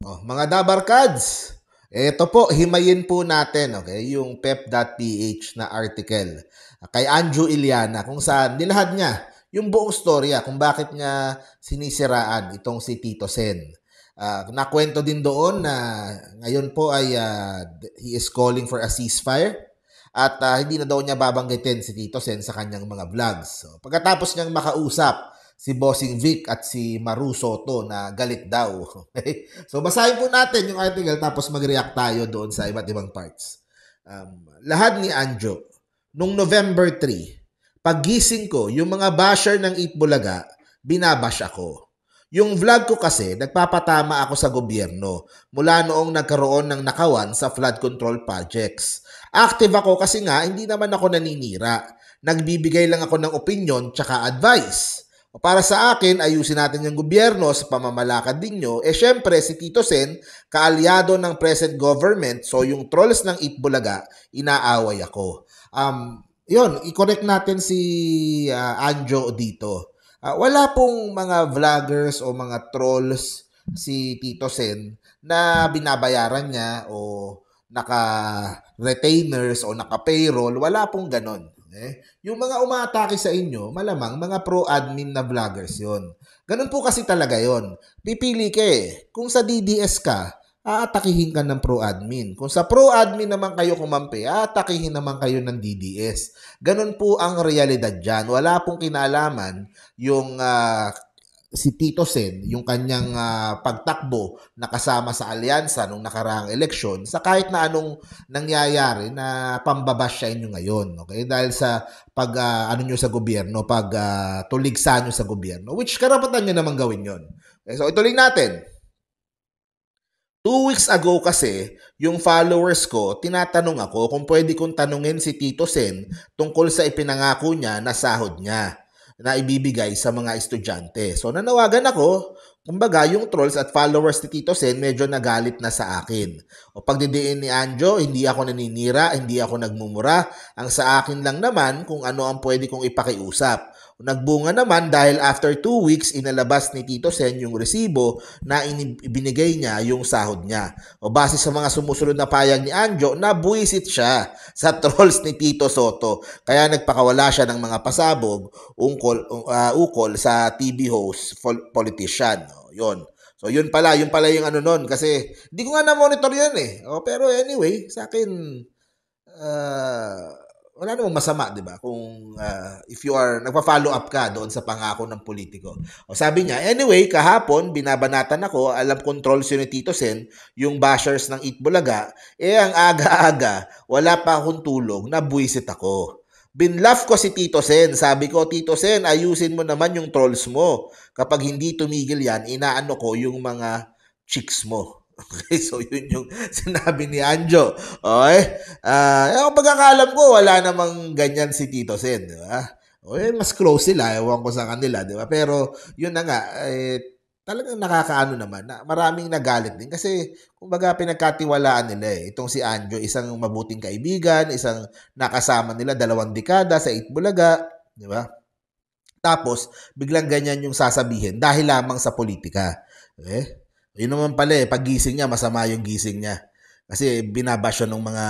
Oh, mga Dabarkads, ito po, himayin po natin, okay, yung pep.ph na article kay Anjo Iliana kung saan nilahad niya yung buong storya kung bakit niya sinisiraan itong si Tito Sen. Nakwento din doon na ngayon po ay he is calling for a ceasefire at hindi na daw niya babanggitin si Tito Sen sa kanyang mga vlogs. So, pagkatapos niyang makausap si Bossing Vic at si Maru Soto na galit daw. Okay? So basahin po natin yung article tapos mag-react tayo doon sa iba't ibang parts. Lahad ni Anjo, nung November 3, paggising ko, yung mga basher ng Eat Bulaga, binabash ako. Yung vlog ko kasi, nagpapatama ako sa gobyerno mula noong nagkaroon ng nakawan sa flood control projects. Active ako kasi nga, hindi naman ako naninira. Nagbibigay lang ako ng opinion tsaka advice. O para sa akin, ayusin natin yung gobyerno sa pamamalakad ninyo. Syempre, si Tito Sen, kaalyado ng present government, so yung trolls ng Eat Bulaga, inaaway ako. Yun, i-correct natin si Anjo dito. Wala pong mga vloggers o mga trolls si Tito Sen na binabayaran niya o naka-retainers o naka-payroll. Wala pong ganon. Yung mga umaatake sa inyo, malamang mga pro-admin na vloggers yon. Ganun po kasi talaga yon. Pipili ka eh. Kung sa DDS ka, aatakihin ka ng pro-admin. Kung sa pro-admin naman kayo kumampi, aatakihin naman kayo ng DDS. Ganun po ang realidad dyan. Wala pong kinalaman yung si Tito Sen, yung kanyang pagtakbo na kasama sa alyansa nung nakaraang eleksyon sa kahit na anong nangyayari na pambabash sa inyo ngayon. Okay? Dahil sa pag ano nyo sa gobyerno, pag tuligsa nyo sa gobyerno, which karapatan nyo naman gawin yon. Okay? So ituloy natin. 2 weeks ago kasi, yung followers ko, tinatanong ako kung pwede kong tanungin si Tito Sen tungkol sa ipinangako niya na sahod niya na ibibigay sa mga estudyante. So nanawagan ako, kumbaga yung trolls at followers ni Tito Sen medyo nagalit na sa akin. O pagdidiin ni Anjo, hindi ako naninira, hindi ako nagmumura. Ang sa akin lang naman kung ano ang pwede kong ipakiusap. Nagbunga naman dahil after 2 weeks, inalabas ni Tito Sen yung resibo na ibinigay niya yung sahod niya. O base sa mga sumusunod na payag ni Anjo, nabuisit siya sa trolls ni Tito Soto. Kaya nagpakawala siya ng mga pasabog ukol sa TV host politician. O, yun. So yun pala yung ano nun kasi hindi ko nga na-monitor yun eh. O, pero anyway, sa akin wala namang masama, 'di ba? Kung if you are nagpa-follow up ka doon sa pangako ng politiko. O sabi niya, anyway, kahapon binabanatan ako, alam control si Tito Sen, yung bashers ng Eat Bulaga, ang aga-aga, wala pa akong tulog, nabuisit ako. Binlaugh ko si Tito Sen. Sabi ko, Tito Sen, ayusin mo naman yung trolls mo. Kapag hindi tumigil yan, inaano ko yung mga chicks mo. Okay, so yun yung sinabi ni Anjo. Okay? Yung pagkakalam ko, wala namang ganyan si Tito Sen, di ba? Okay, mas close sila, ewan ko sa kanila, di ba? Pero yun na nga, talagang nakakaano naman, na maraming nagalit din kasi kumbaga pinagkatiwalaan nila eh. Itong si Anjo, isang mabuting kaibigan, isang nakasama nila 2 dekada sa Eat Bulaga, di ba? Tapos, biglang ganyan yung sasabihin dahil lamang sa politika. Okay? Yun naman pala eh, paggising niya, masama yung gising niya. Kasi binabash ng mga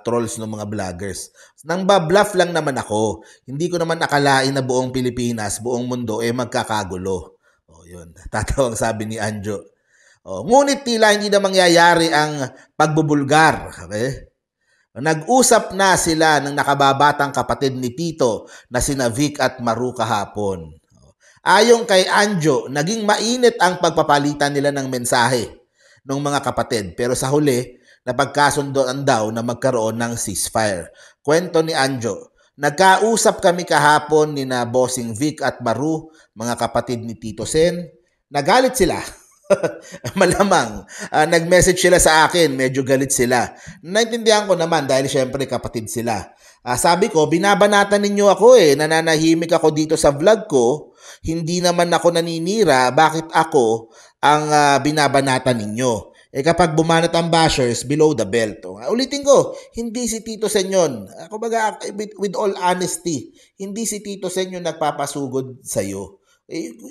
trolls ng mga vloggers. Nang babluff lang naman ako. Hindi ko naman akalain na buong Pilipinas, buong mundo, magkakagulo. O yun, tatawang sabi ni Anjo. Ngunit tila hindi na mangyayari ang pagbubulgar. Okay? Nag-usap na sila ng nakababatang kapatid ni Tito na sina Vic at Maru kahapon. Ayon kay Anjo, naging mainit ang pagpapalitan nila ng mensahe ng mga kapatid. Pero sa huli, napagkasundoan daw na magkaroon ng ceasefire. Kwento ni Anjo, nagkausap kami kahapon ni na Bossing Vic at Maru, mga kapatid ni Tito Sen. Nagalit sila. Malamang. Nag-message sila sa akin, medyo galit sila. Naintindihan ko naman dahil syempre kapatid sila. Sabi ko, binabanatan ninyo ako nananahimik ako dito sa vlog ko. Hindi naman ako naninira, bakit ako ang binabanatan ninyo? Kapag bumanat ang bashers, below the belt. Ulitin ko, hindi si Tito Sen yun. Kumbaga, with all honesty, hindi si Tito Sen yung nagpapasugod sa'yo.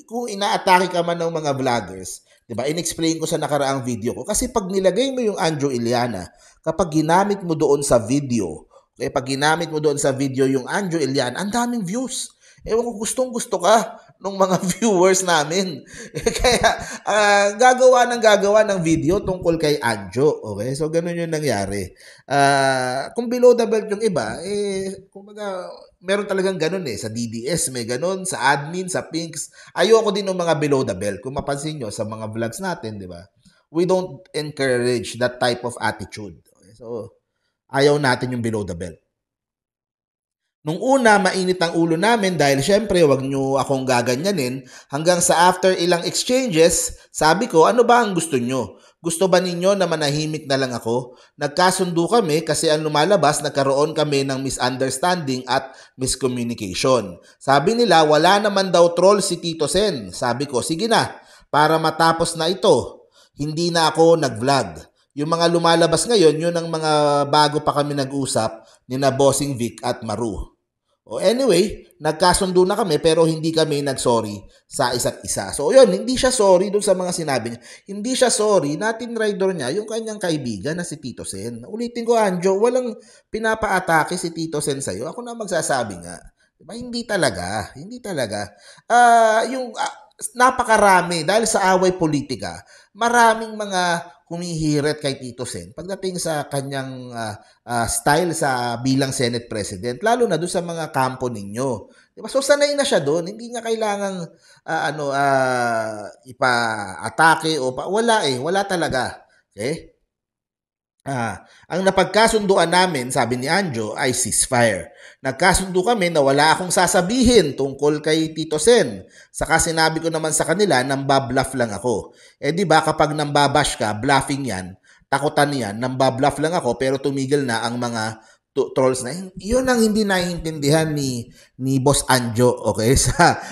Kung inaatake ka man ng mga vloggers, 'Di ba? Inexplain ko sa nakaraang video ko. Kasi pag nilagay mo yung Anjo Iliana, kapag ginamit mo doon sa video, okay, pag ginamit mo doon sa video yung Anjo Iliana, ang daming views. Ewan ko, gustong-gusto ka ng mga viewers namin. Kaya gagawa ng video tungkol kay Anjo. Okay? So, ganun yung nangyari. Kung below the belt yung iba, kumbaga, meron talagang ganun sa DDS may ganun, sa admin, sa Pinks. Ayoko din ng mga below the belt. Kung mapansin nyo sa mga vlogs natin, di ba? We don't encourage that type of attitude. Okay? So, ayaw natin yung below the belt. Nung una, mainit ang ulo namin dahil syempre, wag nyo akong gaganyanin. Hanggang sa after ilang exchanges, sabi ko, ano ba ang gusto nyo? Gusto ba ninyo na manahimik na lang ako? Nagkasundo kami kasi ang lumalabas, nagkaroon kami ng misunderstanding at miscommunication. Sabi nila, wala naman daw troll si Tito Sen. Sabi ko, sige na, para matapos na ito. Hindi na ako nag-vlog. Yung mga lumalabas ngayon, yun ang mga bago pa kami nag-usap ni na Bossing Vic at Maru. O anyway, nagkasundo na kami pero hindi kami nag-sorry sa isa't isa. So yun, hindi siya sorry dun sa mga sinabi niya. Hindi siya sorry, natin rider niya yung kanyang kaibigan na si Tito Sen. Ulitin ko, Anjo, walang pinapaatake si Tito Sen sa'yo. Ako na magsasabi nga. Diba? Hindi talaga. Hindi talaga. Napakarami dahil sa away politika, maraming mga humihirit kay Tito Sen pagdating sa kanyang style sa bilang Senate President, lalo na doon sa mga kampo ninyo. Diba? So sanay na siya doon, hindi niya kailangang ipa-atake o wala talaga. Okay? Ang napagkasunduan namin, sabi ni Anjo, ay ceasefire. Nagkasundo kami na wala akong sasabihin tungkol kay Tito Sen. Saka sinabi ko naman sa kanila, nambabluff lang ako. Di ba kapag nambabash ka, bluffing yan, takutan yan, nambabluff lang ako, pero tumigil na ang mga trolls na. Yun ang hindi naiintindihan ni Boss Anjo, okay?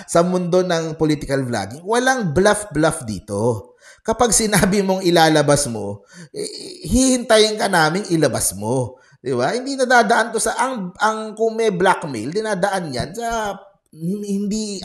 Sa mundo ng political vlogging. Walang bluff dito. Kapag sinabi mong ilalabas mo, hihintayin ka naming ilabas mo. Di ba? Hindi nadadaan to sa, kung may blackmail, dinadaan yan sa, hindi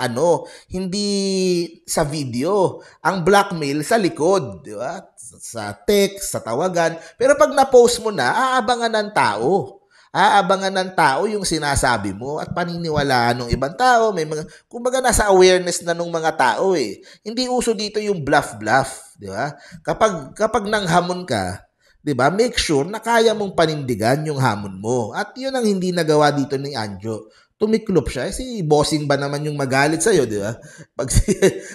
sa video. Ang blackmail sa likod. Di ba? Sa text, sa tawagan. Pero pag na-post mo na, aabangan ng tao. Aabangan ng tao yung sinasabi mo at paniniwalaan ng ibang tao. May mga, kumbaga nasa awareness na ng mga tao eh. Hindi uso dito yung bluff, di ba? Kapag nanghamon ka, di ba? Make sure na kaya mong panindigan yung hamon mo. At yun ang hindi nagawa dito ni Anjo. Tumiklop siya. Si Bossing ba naman yung magalit sa'yo, di ba?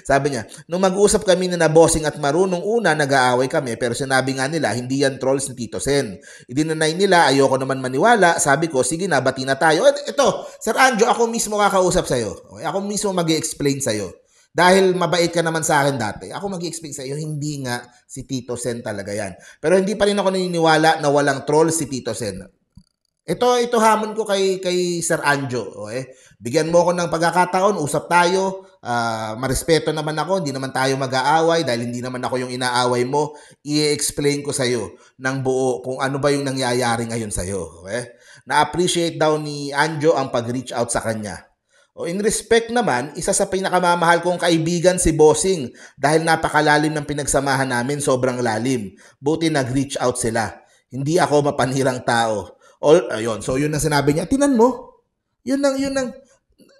Sabi niya, nung mag-usap kami na Bossing at Maru, nung una, nag-aaway kami, pero sinabi nga nila, hindi yan trolls ni Tito Sen. Idinanay nila, ayoko naman maniwala. Sabi ko, sige na, bati na tayo. Ito, Sir Anjo, ako mismo kakausap sa'yo. Okay? Ako mismo mag-i-explain sa'yo. Dahil mabait ka naman sa akin dati, ako mag-i-explain sa'yo, hindi nga si Tito Sen talaga yan. Pero hindi pa rin ako naniniwala na walang troll si Tito Sen. Ito hamon ko kay Sir Anjo, okay? Bigyan mo ako ng pagkakataon, usap tayo, marespeto naman ako, hindi naman tayo mag-aaway dahil hindi naman ako yung inaaway mo. I-explain ko sa iyo ng buo kung ano ba yung nangyayari ngayon sa iyo, okay? Na-appreciate daw ni Anjo ang pag-reach out sa kanya. O in respect naman, isa sa pinakamamahal kong kaibigan si Bossing dahil napakalalim ng pinagsamahan namin, sobrang lalim. Buti nag-reach out sila. Hindi ako mapanirang tao. Ayun, so yun ang sinabi niya. Tinan mo, yun ang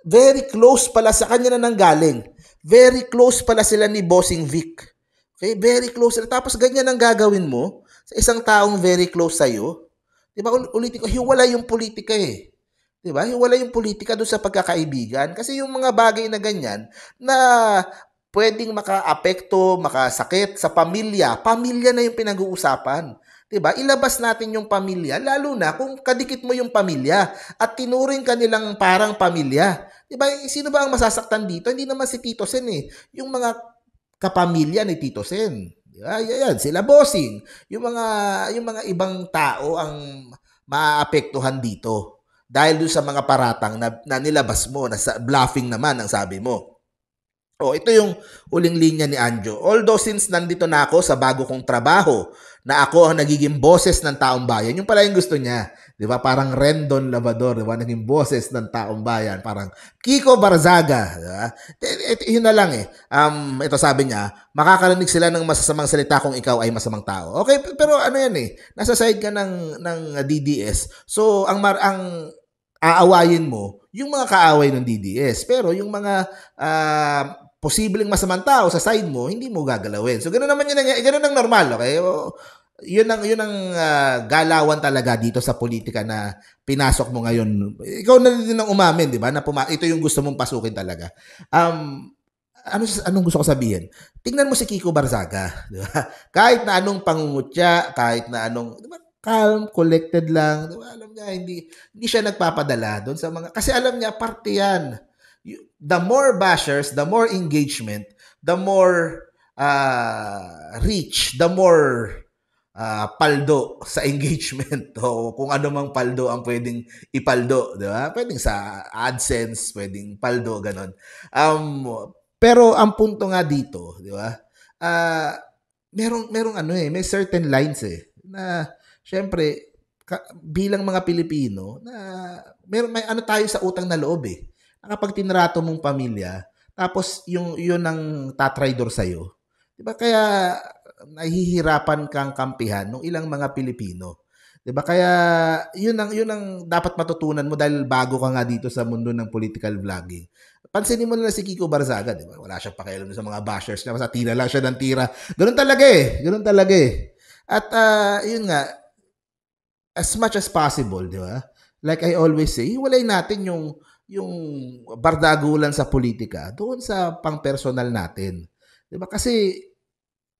very close pala sa kanya na nanggaling. Very close pala sila ni Bossing Vic. Okay, very close sila. Tapos ganyan ang gagawin mo sa isang taong very close sa'yo. Diba, ulitin ko, hiwala yung politika eh. Diba, hiwala yung politika doon sa pagkakaibigan. Kasi yung mga bagay na ganyan na pwedeng maka-apekto, makasakit sa pamilya na yung pinag-uusapan. Diba? Ilabas natin yung pamilya, lalo na kung kadikit mo yung pamilya at tinuring ka nilang parang pamilya. Diba? Sino ba ang masasaktan dito? Hindi naman si Tito Sen eh. Yung mga kapamilya ni Tito Sen. Diba? Yan, sila Bossing. Yung mga ibang tao ang maaapektuhan dito. Dahil doon sa mga paratang na nilabas mo, na bluffing naman ang sabi mo. Ito yung uling linya ni Anjo. Although since nandito na ako sa bago kong trabaho, na ako ang nagiging boses ng taong bayan. Yung pala yung gusto niya. Di ba? Parang Rendon Lavador, di ba? Naging boses ng taong bayan. Parang Kiko Barzaga. Di ba? Yun na lang eh. Ito sabi niya, makakarinig sila ng masasamang salita kung ikaw ay masamang tao. Okay, pero ano yan eh. Nasa side ka ng DDS. So, ang aawayin mo, yung mga kaaway ng DDS. Pero yung mga posibleng masamang tao sa side mo, hindi mo gagalawin. So, ganoon naman yun. Ganoon ang normal, okay? Yun ang galawan talaga dito sa politika na pinasok mo ngayon. Ikaw na din ang umamin, di ba? Na ito yung gusto mong pasukin talaga. Anong gusto ko sabihin? Tingnan mo si Kiko Barzaga, di ba? Kahit na anong pangungutya, kahit na anong, di ba? Calm, collected lang, di ba? Alam niya, hindi siya nagpapadala doon sa mga, kasi alam niya, parte yan. The more bashers, the more engagement, the more reach, the more paldo sa engagement o kung ano mang paldo ang pwedeng ipaldo, di ba? Pwedeng sa AdSense, pwedeng paldo, ganon. Pero ang punto nga dito, di ba? Merong ano eh, may certain lines eh, na syempre, bilang mga Pilipino, na may ano tayo sa utang na loob eh. Kapag tinrato mong pamilya, tapos yun ang tatraidor sa'yo, di ba? Kaya nahihirapan kang kampihan ng ilang mga Pilipino. 'Di ba? Kaya yun ang dapat matutunan mo dahil bago ka nga dito sa mundo ng political vlogging. Pansinin mo na si Kiko Barzaga, 'di ba? Wala siyang pakialam sa mga bashers niya, basta tira lang siya ng tira. Ganun talaga eh. Ganun talaga eh. At yun nga, as much as possible, 'di ba? Like I always say, hiwalay natin yung bardagulan sa politika doon sa pang-personal natin. 'Di ba? Kasi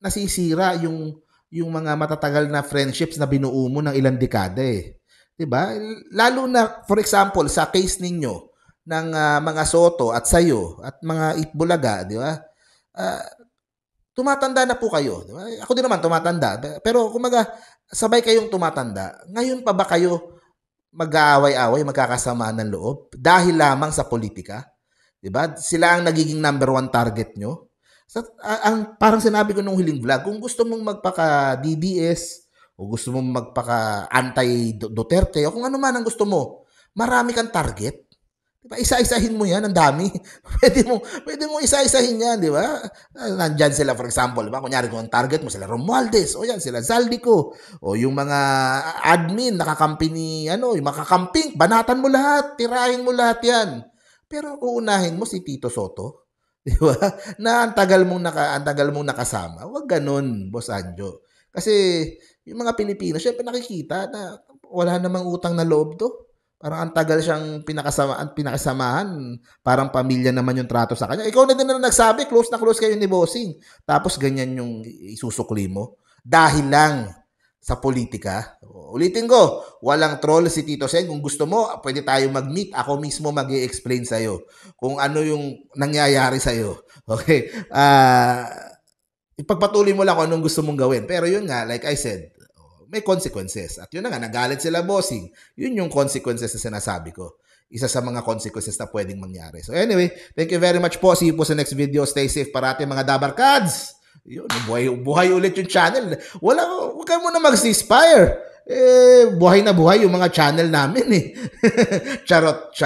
nasisira yung mga matatagal na friendships na binuo mo ng ilang dekada eh. 'Di ba? Lalo na for example sa case ninyo ng mga Soto at sayo at mga Itbulaga, 'di ba? Tumatanda na po kayo, 'di ba? Ako din naman tumatanda. Pero kumaga sabay kayong tumatanda. Ngayon pa ba kayo mag-aaway-away, magkakasama ng loob dahil lamang sa politika? 'Di ba? Sila ang nagiging number one target nyo. Ang parang sinabi ko nung huling vlog, kung gusto mong magpaka-DDS o gusto mong magpaka-anti-Duterte o kung ano man ang gusto mo, marami kang target. Diba? Isa-isahin mo yan, ang dami. pwede mo isa-isahin yan, di ba? Nandyan sila, for example, di ba? Kunyari kung ang target mo, sila Romualdez, o yan, sila Zaldico, o yung mga admin, nakakampi ni, yung makakamping, banatan mo lahat, tirahin mo lahat yan. Pero uunahin mo si Tito Soto, di ba? Na ang tagal mong nakasama. Huwag ganun, Boss Anjo. Kasi yung mga Pilipino, syempre nakikita na wala namang utang na loob to. Parang ang tagal siyang pinakasamahan. Parang pamilya naman yung trato sa kanya. Ikaw na din na nagsabi, close na close kayo ni Bossing. Tapos ganyan yung isusukli mo. Dahil lang sa politika. Ulitin ko, walang troll si Tito Sen. Kung gusto mo, pwede tayo mag-meet. Ako mismo mag-i-explain sa'yo kung ano yung nangyayari sa'yo. Okay? Ipagpatuloy mo lang kung anong gusto mong gawin. Pero yun nga, like I said, may consequences. At yun na nga, nagalit sila, Bossing. Yun yung consequences na sinasabi ko. Isa sa mga consequences na pwedeng mangyari. So anyway, thank you very much po. See you po sa next video. Stay safe parati mga Dabarkads. Yun, buhay ulit yung channel. Huwag ka muna mag-ceasefire. Buhay na buhay yung mga channel namin eh. Charot,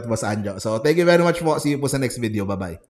Boss Anjo. So thank you very much po. See you po sa next video. Bye-bye.